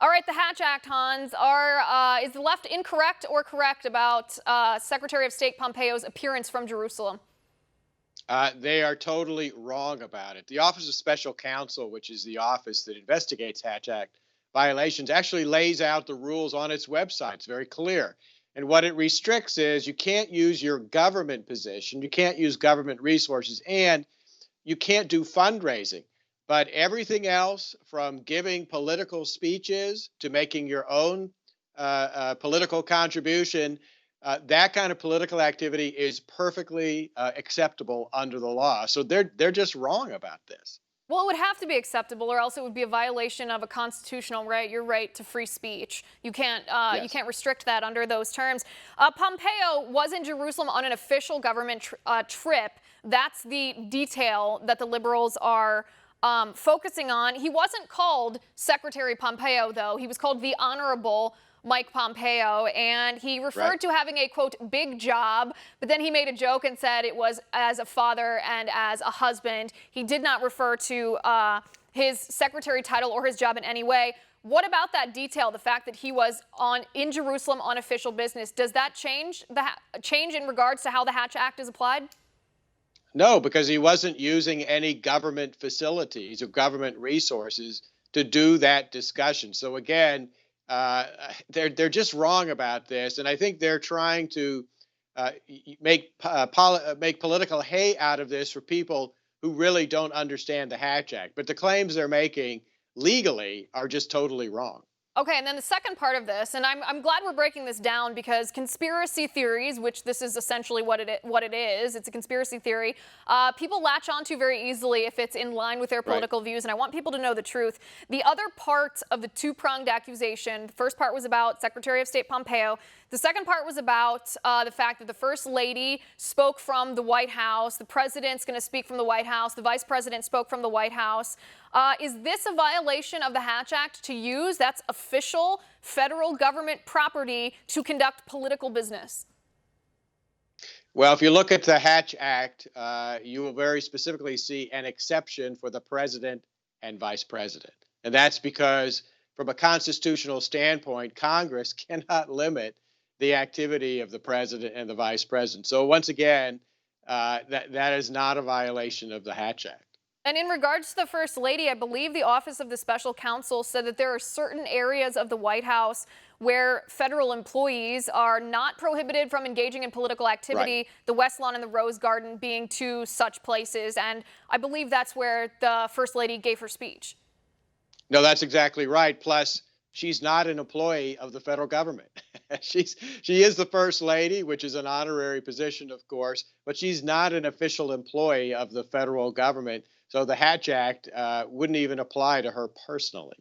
All right, the Hatch Act, Hans, is the left incorrect or correct about Secretary of State Pompeo's appearance from Jerusalem? They are totally wrong about it. The Office of Special Counsel, which is the office that investigates Hatch Act violations, actually lays out the rules on its website. It's very clear. And what it restricts is you can't use your government position, you can't use government resources, and you can't do fundraising. But everything else, from giving political speeches to making your own political contribution, that kind of political activity is perfectly acceptable under the law. So they're just wrong about this. Well, it would have to be acceptable, or else it would be a violation of a constitutional right, your right to free speech. You Yes. can't restrict that under those terms. Pompeo was in Jerusalem on an official government trip. That's the detail that the liberals are focusing on. He wasn't called Secretary Pompeo, though. He was called the Honorable Mike Pompeo, and he Right. referred to having a, quote, big job, but then he made a joke and said it was as a father and as a husband. He did not refer to his secretary title or his job in any way. What about that detail, the fact that he was in Jerusalem on official business? Does that change in regards to how the Hatch Act is applied? No, because he wasn't using any government facilities or government resources to do that discussion. So again, they're just wrong about this, and I think they're trying to make political hay out of this for people who really don't understand the Hatch Act. But the claims they're making legally are just totally wrong. Okay, and then the second part of this, and I'm glad we're breaking this down because conspiracy theories, which this is essentially what it is, it's a conspiracy theory, people latch onto very easily if it's in line with their Right. political views, and I want people to know the truth. The other part of the two-pronged accusation, the first part was about Secretary of State Pompeo. The second part was about the fact that the First Lady spoke from the White House, the President's going to speak from the White House, the Vice President spoke from the White House. Is this a violation of the Hatch Act to use? That's official federal government property to conduct political business. Well, if you look at the Hatch Act, you will very specifically see an exception for the president and vice president. And that's because, from a constitutional standpoint, Congress cannot limit the activity of the president and the vice president. So, once again, that is not a violation of the Hatch Act. And in regards to the First Lady, I believe the Office of the Special Counsel said that there are certain areas of the White House where federal employees are not prohibited from engaging in political activity, Right. the West Lawn and the Rose Garden being two such places. And I believe that's where the First Lady gave her speech. No, that's exactly right. Plus, she's not an employee of the federal government. She is the first lady, which is an honorary position, of course, but she's not an official employee of the federal government. So the Hatch Act wouldn't even apply to her personally.